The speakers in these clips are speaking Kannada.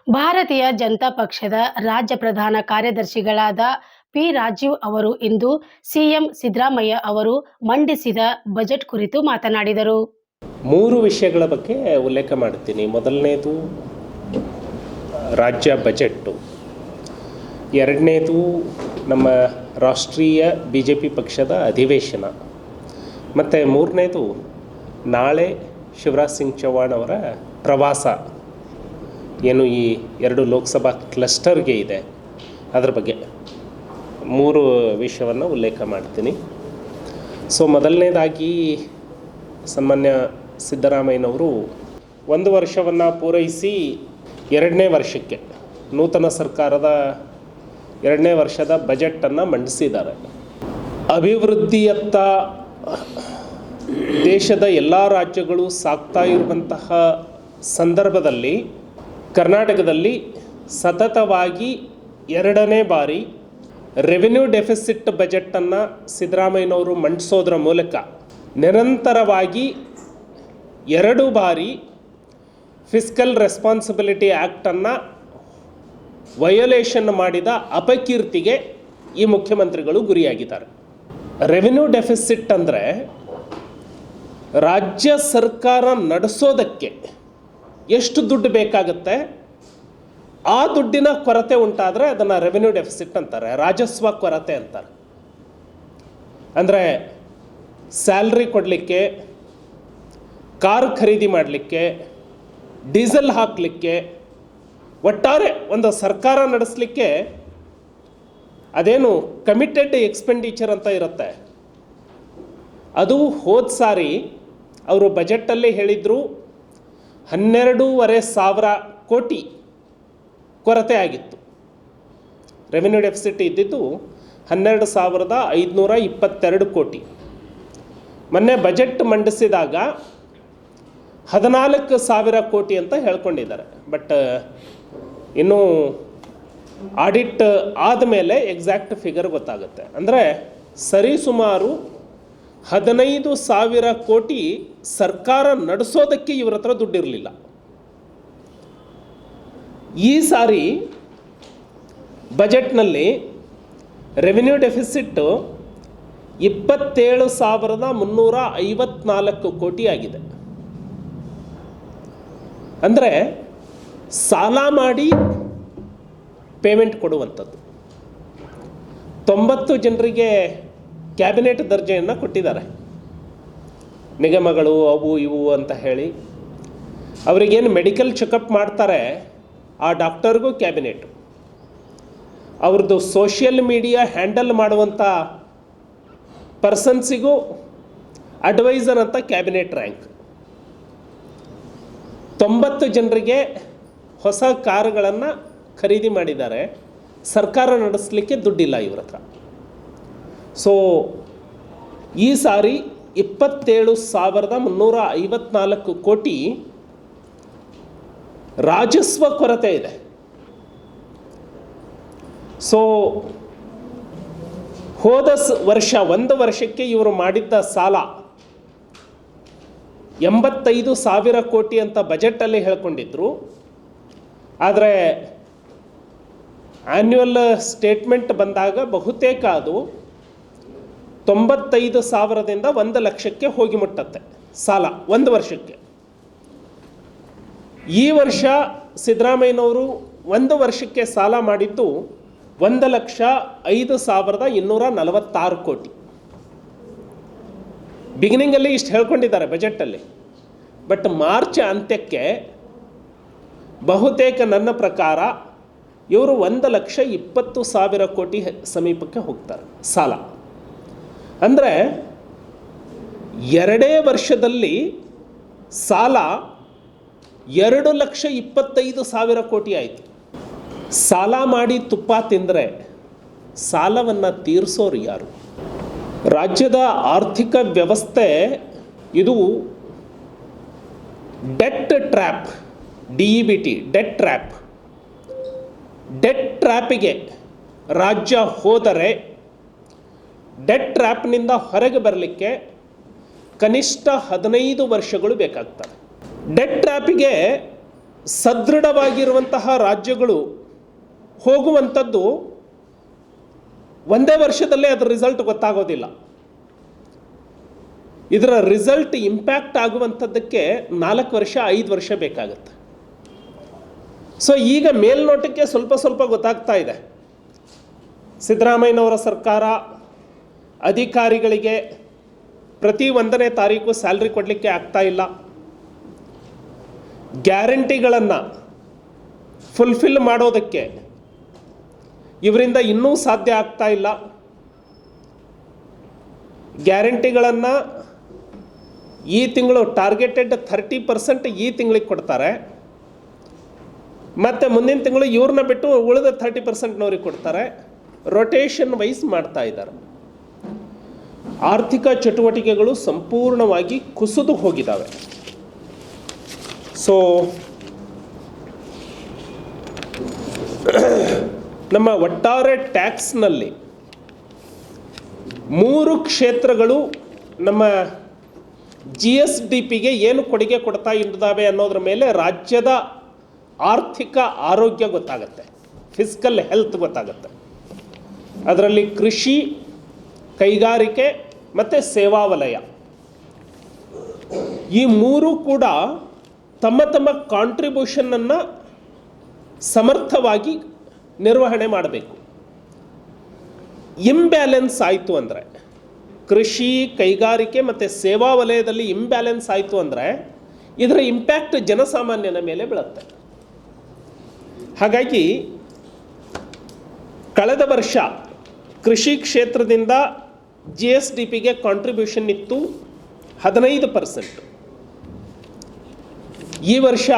ಭಾರತೀಯ ಜನತಾ ಪಕ್ಷದ ರಾಜ್ಯ ಪ್ರಧಾನ ಕಾರ್ಯದರ್ಶಿಗಳಾದ ಪಿ. ರಾಜೀವ್ ಅವರು ಇಂದು ಸಿಎಂ ಸಿದ್ದರಾಮಯ್ಯ ಅವರು ಮಂಡಿಸಿದ ಬಜೆಟ್ ಕುರಿತು ಮಾತನಾಡಿದರು. 3 ವಿಷಯಗಳ ಬಗ್ಗೆ ಉಲ್ಲೇಖ ಮಾಡ್ತೀನಿ. ಮೊದಲನೇದು ರಾಜ್ಯ ಬಜೆಟ್ಟು, ಎರಡನೇದು ನಮ್ಮ ರಾಷ್ಟ್ರೀಯ BJP ಪಕ್ಷದ ಅಧಿವೇಶನ, ಮತ್ತು ಮೂರನೇದು ನಾಳೆ ಶಿವರಾಜ್ ಸಿಂಗ್ ಚೌಹಾಣ್ ಅವರ ಪ್ರವಾಸ ಏನು ಈ 2 ಲೋಕಸಭಾ ಕ್ಲಸ್ಟರ್ಗೆ ಇದೆ, ಅದರ ಬಗ್ಗೆ 3 ವಿಷಯವನ್ನು ಉಲ್ಲೇಖ ಮಾಡ್ತೀನಿ. ಮೊದಲನೇದಾಗಿ ಸನ್ಮಾನ್ಯ ಸಿದ್ದರಾಮಯ್ಯನವರು 1 ವರ್ಷವನ್ನು ಪೂರೈಸಿ 2ನೇ ವರ್ಷಕ್ಕೆ ನೂತನ ಸರ್ಕಾರದ 2ನೇ ವರ್ಷದ ಬಜೆಟನ್ನು ಮಂಡಿಸಿದ್ದಾರೆ. ಅಭಿವೃದ್ಧಿಯತ್ತ ದೇಶದ ಎಲ್ಲ ರಾಜ್ಯಗಳು ಸಾಗ್ತಾ ಇರುವಂತಹ ಸಂದರ್ಭದಲ್ಲಿ ಕರ್ನಾಟಕದಲ್ಲಿ ಸತತವಾಗಿ 2ನೇ ಬಾರಿ ರೆವಿನ್ಯೂ ಡೆಫಿಸಿಟ್ ಬಜೆಟನ್ನು ಸಿದ್ದರಾಮಯ್ಯನವರು ಮಂಡಿಸೋದ್ರ ಮೂಲಕ ನಿರಂತರವಾಗಿ 2 ಬಾರಿ ಫಿಸ್ಕಲ್ ರೆಸ್ಪಾನ್ಸಿಬಿಲಿಟಿ ಆ್ಯಕ್ಟನ್ನು ವಯೋಲೇಷನ್ ಮಾಡಿದ ಅಪಕೀರ್ತಿಗೆ ಈ ಮುಖ್ಯಮಂತ್ರಿಗಳು ಗುರಿಯಾಗಿದ್ದಾರೆ. ರೆವಿನ್ಯೂ ಡೆಫಿಸಿಟ್ ಅಂದರೆ ರಾಜ್ಯ ಸರ್ಕಾರ ನಡೆಸೋದಕ್ಕೆ ಎಷ್ಟು ದುಡ್ಡು ಬೇಕಾಗುತ್ತೆ, ಆ ದುಡ್ಡಿನ ಕೊರತೆ ಉಂಟಾದರೆ ಅದನ್ನು ರೆವಿನ್ಯೂ ಡೆಫಿಸಿಟ್ ಅಂತಾರೆ, ರಾಜಸ್ವ ಕೊರತೆ ಅಂತಾರೆ. ಅಂದರೆ ಸ್ಯಾಲ್ರಿ ಕೊಡಲಿಕ್ಕೆ, ಕಾರ್ ಖರೀದಿ ಮಾಡಲಿಕ್ಕೆ, ಡೀಸೆಲ್ ಹಾಕಲಿಕ್ಕೆ, ಒಟ್ಟಾರೆ ಒಂದು ಸರ್ಕಾರ ನಡೆಸಲಿಕ್ಕೆ ಅದೇನು ಕಮಿಟೆಡ್ ಎಕ್ಸ್ಪೆಂಡಿಚರ್ ಅಂತ ಇರುತ್ತೆ, ಅದು ಹೋದ ಸಾರಿ ಅವರು ಬಜೆಟಲ್ಲಿ ಹೇಳಿದರು 12,500 ಕೋಟಿ ಕೊರತೆ ಆಗಿತ್ತು. ರೆವಿನ್ಯೂ ಡೆಫಿಸಿಟ್ ಇದ್ದಿದ್ದು 12,522 ಕೋಟಿ. ಮೊನ್ನೆ ಬಜೆಟ್ ಮಂಡಿಸಿದಾಗ 14,000 ಕೋಟಿ ಅಂತ ಹೇಳ್ಕೊಂಡಿದ್ದಾರೆ. ಬಟ್ ಇನ್ನೂ ಆಡಿಟ್ ಆದಮೇಲೆ ಎಕ್ಸಾಕ್ಟ್ ಫಿಗರ್ ಗೊತ್ತಾಗುತ್ತೆ. ಅಂದರೆ ಸರಿಸುಮಾರು 15,000 ಕೋಟಿ ಸರ್ಕಾರ ನಡೆಸೋದಕ್ಕೆ ಇವ್ರ ಹತ್ರ ದುಡ್ಡಿರಲಿಲ್ಲ. ಈ ಸಾರಿ ಬಜೆಟ್ನಲ್ಲಿ ರೆವಿನ್ಯೂ ಡೆಫಿಸಿಟ್ಟು 27,354 ಕೋಟಿ ಆಗಿದೆ. ಅಂದರೆ ಸಾಲ ಮಾಡಿ ಪೇಮೆಂಟ್ ಕೊಡುವಂಥದ್ದು. 90 ಜನರಿಗೆ ಕ್ಯಾಬಿನೆಟ್ ದರ್ಜೆಯನ್ನು ಕೊಟ್ಟಿದ್ದಾರೆ. ನಿಗಮಗಳು ಅವು ಇವು ಅಂತ ಹೇಳಿ ಅವರಿಗೇನು ಮೆಡಿಕಲ್ ಚೆಕಪ್ ಮಾಡ್ತಾರೆ ಆ ಡಾಕ್ಟರ್ಗೂ ಕ್ಯಾಬಿನೆಟ್, ಅವ್ರದ್ದು ಸೋಷಿಯಲ್ ಮೀಡಿಯಾ ಹ್ಯಾಂಡಲ್ ಮಾಡುವಂಥ ಪರ್ಸನ್ಸಿಗೂ ಅಡ್ವೈಸರ್ ಅಂತ ಕ್ಯಾಬಿನೆಟ್ ರ್ಯಾಂಕ್. 90 ಜನರಿಗೆ ಹೊಸ ಕಾರುಗಳನ್ನು ಖರೀದಿ ಮಾಡಿದ್ದಾರೆ. ಸರ್ಕಾರ ನಡೆಸಲಿಕ್ಕೆ ದುಡ್ಡಿಲ್ಲ ಇವ್ರ ಹತ್ರ. ಈ ಸಾರಿ 27,354 ಕೋಟಿ ರಾಜಸ್ವ ಕೊರತೆ ಇದೆ. ಹೋದ ವರ್ಷ 1 ವರ್ಷಕ್ಕೆ ಇವರು ಮಾಡಿದ್ದ ಸಾಲ 85,000 ಕೋಟಿ ಅಂತ ಬಜೆಟಲ್ಲಿ ಹೇಳ್ಕೊಂಡಿದ್ರು. ಆದರೆ ಆ್ಯನ್ಯುವಲ್ ಸ್ಟೇಟ್ಮೆಂಟ್ ಬಂದಾಗ ಬಹುತೇಕ ಅದು 95,000ದಿಂದ 1,00,000ಕ್ಕೆ ಹೋಗಿ ಮುಟ್ಟತ್ತೆ ಸಾಲ 1 ವರ್ಷಕ್ಕೆ. ಈ ವರ್ಷ ಸಿದ್ದರಾಮಯ್ಯನವರು 1 ವರ್ಷಕ್ಕೆ ಸಾಲ ಮಾಡಿದ್ದು 1,05,246 ಕೋಟಿ. ಬಿಗಿನಿಂಗಲ್ಲಿ ಇಷ್ಟು ಹೇಳ್ಕೊಂಡಿದ್ದಾರೆ ಬಜೆಟಲ್ಲಿ. ಬಟ್ ಮಾರ್ಚ್ ಅಂತ್ಯಕ್ಕೆ ಬಹುತೇಕ ನನ್ನ ಪ್ರಕಾರ ಇವರು 1,20,000 ಕೋಟಿ ಸಮೀಪಕ್ಕೆ ಹೋಗ್ತಾರೆ ಸಾಲ. ಅಂದರೆ 2 ವರ್ಷದಲ್ಲಿ ಸಾಲ 2,25,000 ಕೋಟಿ ಆಯಿತು. ಸಾಲ ಮಾಡಿ ತುಪ್ಪ ತಿಂದರೆ ಸಾಲವನ್ನು ತೀರಿಸೋರು ಯಾರು? ರಾಜ್ಯದ ಆರ್ಥಿಕ ವ್ಯವಸ್ಥೆ ಇದು debt trap, DEBT, debt trap. Debt ಟ್ರ್ಯಾಪಿಗೆ ರಾಜ್ಯ ಹೋದರೆ ಡೆಟ್ ಟ್ರ್ಯಾಪ್ನಿಂದ ಹೊರಗೆ ಬರಲಿಕ್ಕೆ ಕನಿಷ್ಠ 15 ವರ್ಷಗಳು ಬೇಕಾಗ್ತವೆ. ಡೆಟ್ ಟ್ರ್ಯಾಪಿಗೆ ಸದೃಢವಾಗಿರುವಂತಹ ರಾಜ್ಯಗಳು ಹೋಗುವಂಥದ್ದು ಒಂದೇ ವರ್ಷದಲ್ಲೇ ಅದರ ರಿಸಲ್ಟ್ ಗೊತ್ತಾಗೋದಿಲ್ಲ. ಇದರ ರಿಸಲ್ಟ್ ಇಂಪ್ಯಾಕ್ಟ್ ಆಗುವಂಥದ್ದಕ್ಕೆ 4 ವರ್ಷ 5 ವರ್ಷ ಬೇಕಾಗುತ್ತೆ. ಸೊ ಈಗ ಮೇಲ್ನೋಟಕ್ಕೆ ಸ್ವಲ್ಪ ಸ್ವಲ್ಪ ಗೊತ್ತಾಗ್ತಾ ಇದೆ. ಸಿದ್ದರಾಮಯ್ಯನವರ ಸರ್ಕಾರ ಅಧಿಕಾರಿಗಳಿಗೆ ಪ್ರತಿ 1ನೇ ತಾರೀಕು ಸ್ಯಾಲ್ರಿ ಕೊಡಲಿಕ್ಕೆ ಆಗ್ತಾ ಇಲ್ಲ, ಗ್ಯಾರಂಟಿಗಳನ್ನು ಫುಲ್ಫಿಲ್ ಮಾಡೋದಕ್ಕೆ ಇವರಿಂದ ಇನ್ನೂ ಸಾಧ್ಯ ಆಗ್ತಾ ಇಲ್ಲ. ಗ್ಯಾರಂಟಿಗಳನ್ನು ಈ ತಿಂಗಳು ಟಾರ್ಗೆಟೆಡ್ 30% ಈ ತಿಂಗಳಿಗೆ ಕೊಡ್ತಾರೆ, ಮತ್ತು ಮುಂದಿನ ತಿಂಗಳು ಇವ್ರನ್ನ ಬಿಟ್ಟು ಉಳಿದ 30%ನವ್ರಿಗೆ ಕೊಡ್ತಾರೆ. ರೊಟೇಷನ್ ವೈಸ್ ಮಾಡ್ತಾ ಇದ್ದಾರೆ. ಆರ್ಥಿಕ ಚಟುವಟಿಕೆಗಳು ಸಂಪೂರ್ಣವಾಗಿ ಕುಸಿದು ಹೋಗಿದ್ದಾವೆ. ಸೊ ನಮ್ಮ ಒಟ್ಟಾರೆ ಟ್ಯಾಕ್ಸ್ನಲ್ಲಿ 3 ಕ್ಷೇತ್ರಗಳು ನಮ್ಮ GSDPಗೆ ಏನು ಕೊಡುಗೆ ಕೊಡ್ತಾ ಇದ್ದಾವೆ ಅನ್ನೋದ್ರ ಮೇಲೆ ರಾಜ್ಯದ ಆರ್ಥಿಕ ಆರೋಗ್ಯ ಗೊತ್ತಾಗುತ್ತೆ, ಫಿಸ್ಕಲ್ ಹೆಲ್ತ್ ಗೊತ್ತಾಗುತ್ತೆ. ಅದರಲ್ಲಿ ಕೃಷಿ, ಕೈಗಾರಿಕೆ ಮತ್ತು ಸೇವಾ ವಲಯ, ಈ 3 ಕೂಡ ತಮ್ಮ ತಮ್ಮ ಕಾಂಟ್ರಿಬ್ಯೂಷನನ್ನು ಸಮರ್ಥವಾಗಿ ನಿರ್ವಹಣೆ ಮಾಡಬೇಕು. ಇಂಬ್ಯಾಲೆನ್ಸ್ ಆಯಿತು ಅಂದರೆ, ಕೃಷಿ, ಕೈಗಾರಿಕೆ ಮತ್ತು ಸೇವಾ ವಲಯದಲ್ಲಿ ಇಂಬ್ಯಾಲೆನ್ಸ್ ಆಯಿತು ಅಂದರೆ ಇದರ ಇಂಪ್ಯಾಕ್ಟ್ ಜನಸಾಮಾನ್ಯನ ಮೇಲೆ ಬೀಳುತ್ತೆ. ಹಾಗಾಗಿ ಕಳೆದ ವರ್ಷ ಕೃಷಿ ಕ್ಷೇತ್ರದಿಂದ GSDPಗೆ ಕಾಂಟ್ರಿಬ್ಯೂಷನ್ ಇತ್ತು 15%. ಈ ವರ್ಷ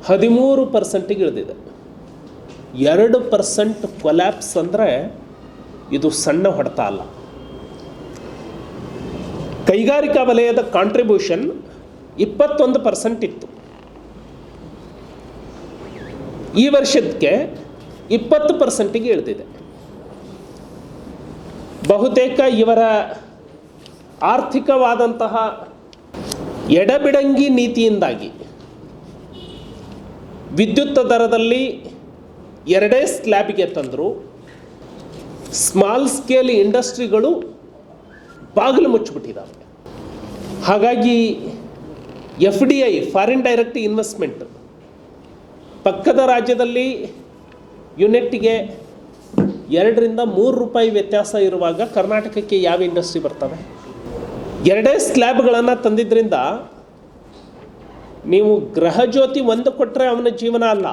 13%ಗೆ ಇಳಿದಿದೆ. 2% ಕೊಲ್ಯಾಪ್ಸ್ ಅಂದರೆ ಇದು ಸಣ್ಣ ಹೊಡೆತ ಅಲ್ಲ. ಕೈಗಾರಿಕಾ ವಲಯದ ಕಾಂಟ್ರಿಬ್ಯೂಷನ್ 21% ಇತ್ತು, ಈ ವರ್ಷಕ್ಕೆ 20%ಗೆ ಇಳಿದಿದೆ. ಬಹುತೇಕ ಇವರ ಆರ್ಥಿಕವಾದಂತಹ ಎಡಬಿಡಂಗಿ ನೀತಿಯಿಂದಾಗಿ ವಿದ್ಯುತ್ ದರದಲ್ಲಿ 2 ಸ್ಲ್ಯಾಬ್ಗೆ ತಂದರು. ಸ್ಮಾಲ್ ಸ್ಕೇಲ್ ಇಂಡಸ್ಟ್ರಿಗಳು ಬಾಗಿಲು ಮುಚ್ಚಿಬಿಟ್ಟಿದ್ದಾವೆ. ಹಾಗಾಗಿ FDI, ಫಾರಿನ್ ಡೈರೆಕ್ಟ್ ಇನ್ವೆಸ್ಟ್ಮೆಂಟ್, ಪಕ್ಕದ ರಾಜ್ಯದಲ್ಲಿ ಯೂನಿಟ್ಗೆ 2 ರಿಂದ 3 ರೂಪಾಯಿ ವ್ಯತ್ಯಾಸ ಇರುವಾಗ ಕರ್ನಾಟಕಕ್ಕೆ ಯಾವ ಇಂಡಸ್ಟ್ರಿ ಬರ್ತವೆ? 2 ಸ್ಲ್ಯಾಬ್ಗಳನ್ನು ತಂದಿದ್ದರಿಂದ ನೀವು ಗೃಹಜ್ಯೋತಿ 1 ಕೊಟ್ಟರೆ ಅವನ ಜೀವನ ಅಲ್ಲ.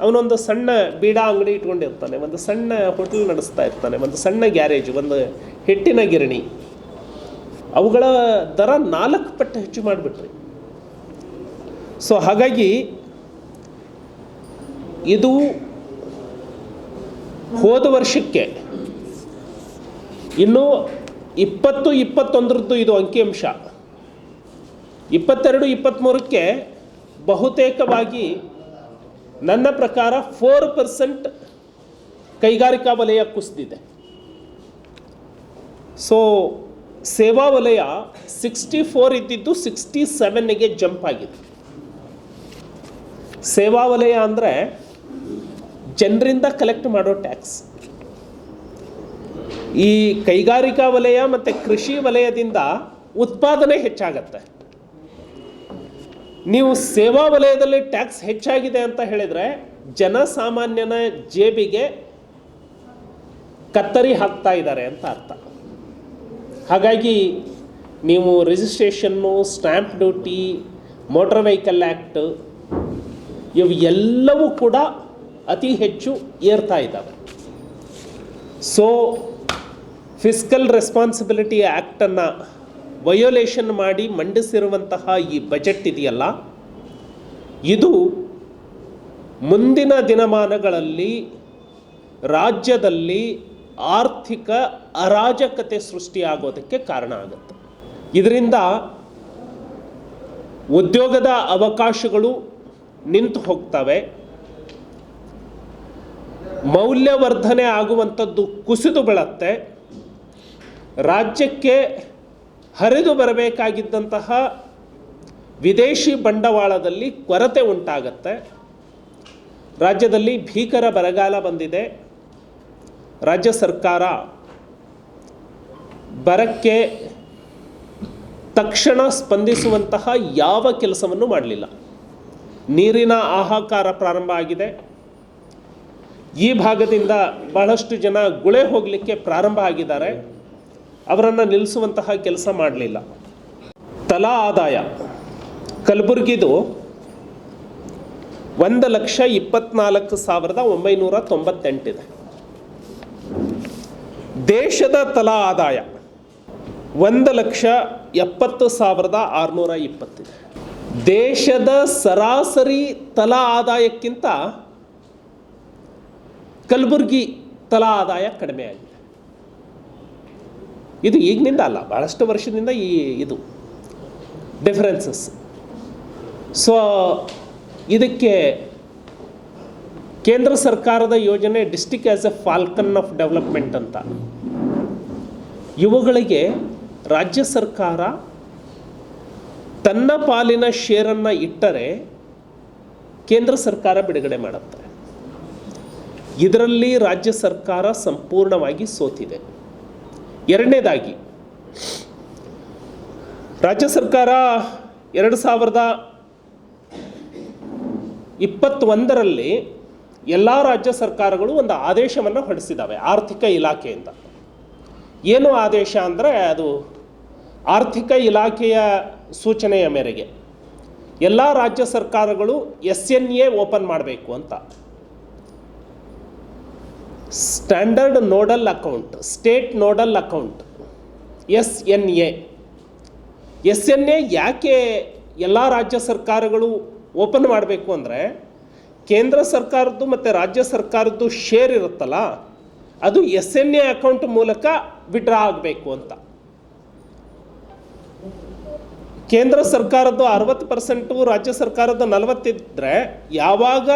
ಅವನೊಂದು ಸಣ್ಣ ಬೀಡಾ ಅಂಗಡಿ ಇಟ್ಕೊಂಡಿರ್ತಾನೆ, ಒಂದು ಸಣ್ಣ ಹೋಟೆಲ್ ನಡೆಸ್ತಾ ಇರ್ತಾನೆ, ಒಂದು ಸಣ್ಣ ಗ್ಯಾರೇಜ್, ಒಂದು ಹಿಟ್ಟಿನ ಗಿರಣಿ. ಅವುಗಳ ದರ 4 ಪಟ್ಟು ಹೆಚ್ಚು ಮಾಡಿಬಿಟ್ರಿ. ಸೊ ಹಾಗಾಗಿ ಇದು ಹೋದ ವರ್ಷಕ್ಕೆ ಇನ್ನೂ 20-21 ಇದು ಅಂಕಿಅಂಶ, 22-23ಕ್ಕೆ ಬಹುತೇಕವಾಗಿ ನನ್ನ ಪ್ರಕಾರ 4% ಕೈಗಾರಿಕಾ ವಲಯ ಕುಸಿದಿದೆ. ಸೊ ಸೇವಾ ವಲಯ 64 ಇದ್ದಿದ್ದು 67ಗೆ ಜಂಪ್ ಆಗಿದೆ. ಸೇವಾ ವಲಯ ಅಂದರೆ ಜನರಿಂದ ಕಲೆಕ್ಟ್ ಮಾಡೋ ಟ್ಯಾಕ್ಸ್. ಈ ಕೈಗಾರಿಕಾ ವಲಯ ಮತ್ತು ಕೃಷಿ ವಲಯದಿಂದ ಉತ್ಪಾದನೆ ಹೆಚ್ಚಾಗತ್ತೆ. ನೀವು ಸೇವಾ ವಲಯದಲ್ಲಿ ಟ್ಯಾಕ್ಸ್ ಹೆಚ್ಚಾಗಿದೆ ಅಂತ ಹೇಳಿದರೆ ಜನಸಾಮಾನ್ಯನ ಜೇಬಿಗೆ ಕತ್ತರಿ ಹಾಕ್ತಾ ಇದ್ದಾರೆ ಅಂತ ಅರ್ಥ. ಹಾಗಾಗಿ ನೀವು registration, stamp duty, motor vehicle act ಇವು ಎಲ್ಲವೂ ಕೂಡ ಅತಿ ಹೆಚ್ಚು ಏರ್ತಾ ಇದ್ದಾವೆ. ಸೊ ಫಿಸ್ಕಲ್ ರೆಸ್ಪಾನ್ಸಿಬಿಲಿಟಿ ಆ್ಯಕ್ಟನ್ನು ವಯೋಲೇಷನ್ ಮಾಡಿ ಮಂಡಿಸಿರುವಂತಹ ಈ ಬಜೆಟ್ ಇದೆಯಲ್ಲ, ಇದು ಮುಂದಿನ ದಿನಮಾನಗಳಲ್ಲಿ ರಾಜ್ಯದಲ್ಲಿ ಆರ್ಥಿಕ ಅರಾಜಕತೆ ಸೃಷ್ಟಿಯಾಗೋದಕ್ಕೆ ಕಾರಣ ಆಗುತ್ತೆ. ಇದರಿಂದ ಉದ್ಯೋಗದ ಅವಕಾಶಗಳು ನಿಂತು ಹೋಗ್ತವೆ, ಮೌಲ್ಯವರ್ಧನೆ ಆಗುವಂಥದ್ದು ಕುಸಿದು ಬೀಳುತ್ತೆ, ರಾಜ್ಯಕ್ಕೆ ಹರಿದು ಬರಬೇಕಾಗಿದ್ದಂತಹ ವಿದೇಶಿ ಬಂಡವಾಳದಲ್ಲಿ ಕೊರತೆ ಉಂಟಾಗತ್ತೆ. ರಾಜ್ಯದಲ್ಲಿ ಭೀಕರ ಬರಗಾಲ ಬಂದಿದೆ. ರಾಜ್ಯ ಸರ್ಕಾರ ಬರಕ್ಕೆ ತಕ್ಷಣ ಸ್ಪಂದಿಸುವಂತಹ ಯಾವ ಕೆಲಸವನ್ನು ಮಾಡಲಿಲ್ಲ. ನೀರಿನ ಹಾಹಾಕಾರ ಪ್ರಾರಂಭ ಆಗಿದೆ. ಈ ಭಾಗದಿಂದ ಬಹಳಷ್ಟು ಜನ ಗುಳೆ ಹೋಗಲಿಕ್ಕೆ ಪ್ರಾರಂಭ ಆಗಿದ್ದಾರೆ. ಅವರನ್ನು ನಿಲ್ಲಿಸುವಂತಹ ಕೆಲಸ ಮಾಡಲಿಲ್ಲ. ತಲಾ ಆದಾಯ ಕಲಬುರಗಿದು 1,24,998 ಇದೆ. ದೇಶದ ತಲಾ ಆದಾಯ 1,70,620 ಇದೆ. ದೇಶದ ಸರಾಸರಿ ತಲಾ ಆದಾಯಕ್ಕಿಂತ ಕಲಬುರಗಿ ತಲಾ ಆದಾಯ ಕಡಿಮೆ ಆಗಿದೆ. ಇದು ಈಗಿನಿಂದ ಅಲ್ಲ, ಭಾಳಷ್ಟು ವರ್ಷದಿಂದ ಇದು ಡಿಫರೆನ್ಸಸ್. ಸೊ ಇದಕ್ಕೆ ಕೇಂದ್ರ ಸರ್ಕಾರದ ಯೋಜನೆ district as A Falcon of development ಅಂತ. ಇವುಗಳಿಗೆ ರಾಜ್ಯ ಸರ್ಕಾರ ತನ್ನ ಪಾಲಿನ ಶೇರನ್ನು ಇಟ್ಟರೆ ಕೇಂದ್ರ ಸರ್ಕಾರ ಬಿಡುಗಡೆ ಮಾಡುತ್ತೆ. ಇದರಲ್ಲಿ ರಾಜ್ಯ ಸರ್ಕಾರ ಸಂಪೂರ್ಣವಾಗಿ ಸೋತಿದೆ. ಎರಡನೇದಾಗಿ, ರಾಜ್ಯ ಸರ್ಕಾರ 2021ರಲ್ಲಿ ಎಲ್ಲ ರಾಜ್ಯ ಸರ್ಕಾರಗಳು ಒಂದು ಆದೇಶವನ್ನು ಹೊರಡಿಸಿದ್ದಾವೆ ಆರ್ಥಿಕ ಇಲಾಖೆಯಿಂದ. ಏನು ಆದೇಶ ಅಂದರೆ, ಅದು ಆರ್ಥಿಕ ಇಲಾಖೆಯ ಸೂಚನೆಯ ಮೇರೆಗೆ ಎಲ್ಲ ರಾಜ್ಯ ಸರ್ಕಾರಗಳು SNA ಓಪನ್ ಮಾಡಬೇಕು ಅಂತ. Standard nodal account, state nodal account, SNA ಯಾಕೆ ಎಲ್ಲ ರಾಜ್ಯ ಸರ್ಕಾರಗಳು ಓಪನ್ ಮಾಡಬೇಕು ಅಂದರೆ, ಕೇಂದ್ರ ಸರ್ಕಾರದ್ದು ಮತ್ತು ರಾಜ್ಯ ಸರ್ಕಾರದ್ದು ಶೇರ್ ಇರುತ್ತಲ್ಲ, ಅದು SNA ಅಕೌಂಟ್ ಮೂಲಕ ವಿಡ್ರಾ ಆಗಬೇಕು ಅಂತ. ಕೇಂದ್ರ ಸರ್ಕಾರದ್ದು 60%, ರಾಜ್ಯ ಸರ್ಕಾರದ್ದು 40% ಇದ್ದರೆ, ಯಾವಾಗ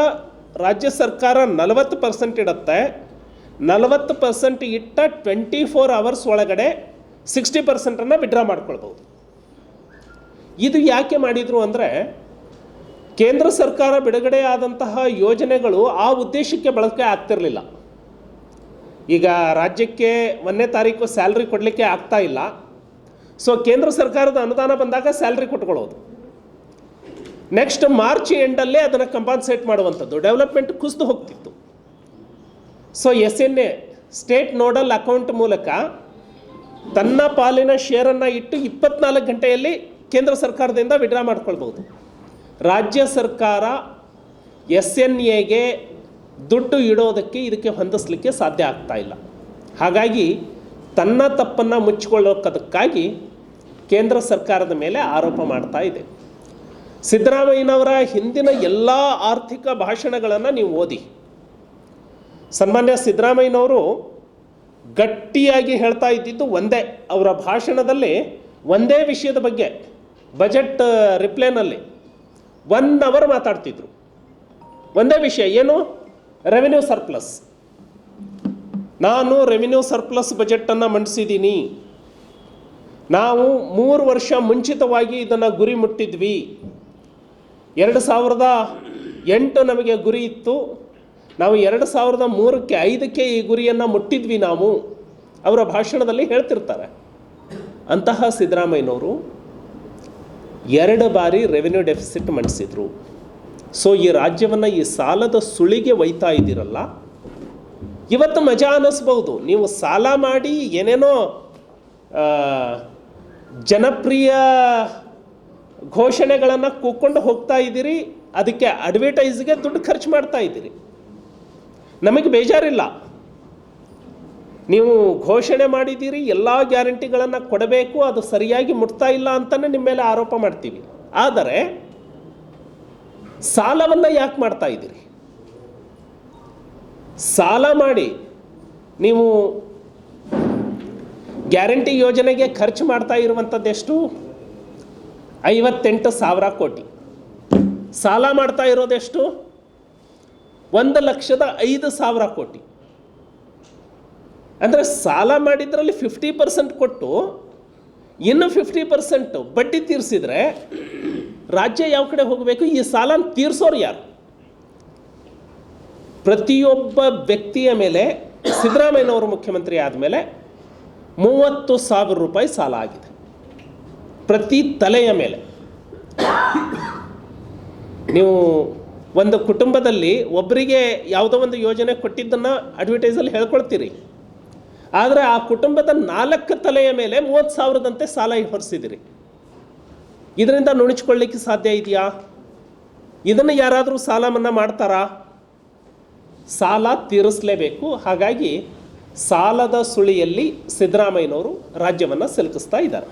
ರಾಜ್ಯ ಸರ್ಕಾರ 40% ಇಡುತ್ತೆ, 40% ಇಟ್ಟ 24 hours ಒಳಗಡೆ 60%ಅನ್ನು ವಿಡ್ರಾ ಮಾಡ್ಕೊಳ್ಬೋದು. ಇದು ಯಾಕೆ ಮಾಡಿದರು ಅಂದರೆ, ಕೇಂದ್ರ ಸರ್ಕಾರ ಬಿಡುಗಡೆ ಆದಂತಹ ಯೋಜನೆಗಳು ಆ ಉದ್ದೇಶಕ್ಕೆ ಬಳಕೆ ಆಗ್ತಿರಲಿಲ್ಲ. ಈಗ ರಾಜ್ಯಕ್ಕೆ 1ನೇ ತಾರೀಕು ಸ್ಯಾಲ್ರಿ ಕೊಡಲಿಕ್ಕೆ ಆಗ್ತಾ ಇಲ್ಲ. ಸೊ ಕೇಂದ್ರ ಸರ್ಕಾರದ ಅನುದಾನ ಬಂದಾಗ ಸ್ಯಾಲ್ರಿ ಕೊಟ್ಕೊಳ್ಳೋದು, ನೆಕ್ಸ್ಟ್ ಮಾರ್ಚ್ ಎಂಡಲ್ಲೇ ಅದನ್ನು ಕಂಪನ್ಸೇಟ್ ಮಾಡುವಂಥದ್ದು. ಡೆವಲಪ್ಮೆಂಟ್ ಕುಸಿದು ಹೋಗ್ತಿತ್ತು. So SNA state nodal account ಮೂಲಕ ತನ್ನ ಪಾಲಿನ ಶೇರನ್ನು ಇಟ್ಟು 24 ಗಂಟೆಯಲ್ಲಿ ಕೇಂದ್ರ ಸರ್ಕಾರದಿಂದ ವಿಡ್ರಾ ಮಾಡ್ಕೊಳ್ಬೋದು. ರಾಜ್ಯ ಸರ್ಕಾರ SNAಗೆ ದುಡ್ಡು ಇಡೋದಕ್ಕೆ ಇದಕ್ಕೆ ಹೊಂದಿಸಲಿಕ್ಕೆ ಸಾಧ್ಯ ಆಗ್ತಾ ಇಲ್ಲ. ಹಾಗಾಗಿ ತನ್ನ ತಪ್ಪನ್ನು ಮುಚ್ಚಿಕೊಳ್ಳೋದಕ್ಕಾಗಿ ಕೇಂದ್ರ ಸರ್ಕಾರದ ಮೇಲೆ ಆರೋಪ ಮಾಡ್ತಾ ಇದೆ. ಸಿದ್ದರಾಮಯ್ಯನವರ ಹಿಂದಿನ ಎಲ್ಲ ಆರ್ಥಿಕ ಭಾಷಣಗಳನ್ನು ನೀವು ಓದಿ. ಸನ್ಮಾನ್ಯ ಸಿದ್ದರಾಮಯ್ಯನವರು ಗಟ್ಟಿಯಾಗಿ ಹೇಳ್ತಾ ಇದ್ದಿದ್ದು ಒಂದೇ, ಅವರ ಭಾಷಣದಲ್ಲಿ ಒಂದೇ ವಿಷಯದ ಬಗ್ಗೆ ಬಜೆಟ್ ರಿಪ್ಲೈನಲ್ಲಿ 1 hour ಮಾತಾಡ್ತಿದ್ರು. ಒಂದೇ ವಿಷಯ, ಏನು? Revenue surplus. ನಾನು ರೆವಿನ್ಯೂ ಸರ್ಪ್ಲಸ್ ಬಜೆಟನ್ನು ಮಂಡಿಸಿದ್ದೀನಿ, ನಾವು 3 ವರ್ಷ ಮುಂಚಿತವಾಗಿ ಇದನ್ನು ಗುರಿ ಮುಟ್ಟಿದ್ವಿ, 2008 ನಮಗೆ ಗುರಿ ಇತ್ತು, ನಾವು 2003ಕ್ಕೆ 5ಕ್ಕೆ ಈ ಗುರಿಯನ್ನು ಮುಟ್ಟಿದ್ವಿ ನಾವು, ಅವರ ಭಾಷಣದಲ್ಲಿ ಹೇಳ್ತಿರ್ತಾರೆ. ಅಂತಹ ಸಿದ್ದರಾಮಯ್ಯನವರು 2 ಬಾರಿ ರೆವಿನ್ಯೂ ಡೆಫಿಸಿಟ್ ಮಂಡಿಸಿದರು. ಸೊ ಈ ರಾಜ್ಯವನ್ನು ಈ ಸಾಲದ ಸುಳಿಗೆ ಒಯ್ತಾ ಇದ್ದೀರಲ್ಲ, ಇವತ್ತು ಮಜಾ ಅನ್ನಿಸ್ಬೋದು. ನೀವು ಸಾಲ ಮಾಡಿ ಏನೇನೋ ಜನಪ್ರಿಯ ಘೋಷಣೆಗಳನ್ನು ಕೂಕ್ಕೊಂಡು ಹೋಗ್ತಾ ಇದ್ದೀರಿ, ಅದಕ್ಕೆ ಅಡ್ವರ್ಟೈಸ್ಗೆ ದುಡ್ಡು ಖರ್ಚು ಮಾಡ್ತಾ ಇದ್ದೀರಿ. ನಮಗೆ ಬೇಜಾರಿಲ್ಲ, ನೀವು ಘೋಷಣೆ ಮಾಡಿದ್ದೀರಿ, ಎಲ್ಲ ಗ್ಯಾರಂಟಿಗಳನ್ನು ಕೊಡಬೇಕು, ಅದು ಸರಿಯಾಗಿ ಮುಟ್ತಾ ಇಲ್ಲ ಅಂತಲೇ ನಿಮ್ಮ ಮೇಲೆ ಆರೋಪ ಮಾಡ್ತೀವಿ. ಆದರೆ ಸಾಲವನ್ನು ಯಾಕೆ ಮಾಡ್ತಾ ಇದ್ದೀರಿ? ಸಾಲ ಮಾಡಿ ನೀವು ಗ್ಯಾರಂಟಿ ಯೋಜನೆಗೆ ಖರ್ಚು ಮಾಡ್ತಾ ಇರುವಂಥದ್ದೆಷ್ಟು? 58,000 ಕೋಟಿ. ಸಾಲ ಮಾಡ್ತಾ ಇರೋದೆಷ್ಟು? 1,05,000 ಕೋಟಿ. ಅಂದರೆ ಸಾಲ ಮಾಡಿದ್ರಲ್ಲಿ 50% ಕೊಟ್ಟು ಇನ್ನು 50% ಬಡ್ಡಿ ತೀರಿಸಿದರೆ ರಾಜ್ಯ ಯಾವ ಕಡೆ ಹೋಗಬೇಕು? ಈ ಸಾಲನ ತೀರಿಸೋರು ಯಾರು? ಪ್ರತಿಯೊಬ್ಬ ವ್ಯಕ್ತಿಯ ಮೇಲೆ ಸಿದ್ದರಾಮಯ್ಯನವರು ಮುಖ್ಯಮಂತ್ರಿ ಆದಮೇಲೆ 30,000 ರೂಪಾಯಿ ಸಾಲ ಆಗಿದೆ, ಪ್ರತಿ ತಲೆಯ ಮೇಲೆ. ನೀವು ಒಂದು ಕುಟುಂಬದಲ್ಲಿ ಒಬ್ಬರಿಗೆ ಯಾವುದೋ ಒಂದು ಯೋಜನೆ ಕೊಟ್ಟಿದ್ದನ್ನು ಅಡ್ವರ್ಟೈಸಲ್ಲಿ ಹೇಳ್ಕೊಳ್ತೀರಿ, ಆದರೆ ಆ ಕುಟುಂಬದ 4 ತಲೆಯ ಮೇಲೆ 30,000ದಂತೆ ಸಾಲ ಹೊರಿಸಿದಿರಿ. ಇದರಿಂದ ನುಣುಚಿಕೊಳ್ಳಿಕ್ಕೆ ಸಾಧ್ಯ ಇದೆಯಾ? ಇದನ್ನು ಯಾರಾದರೂ ಸಾಲ ಮನ್ನಾ ಮಾಡ್ತಾರಾ? ಸಾಲ ತೀರಿಸಲೇಬೇಕು. ಹಾಗಾಗಿ ಸಾಲದ ಸುಳಿಯಲ್ಲಿ ಸಿದ್ದರಾಮಯ್ಯನವರು ರಾಜ್ಯವನ್ನು ಸಿಲುಕಿಸ್ತಾ ಇದ್ದಾರೆ.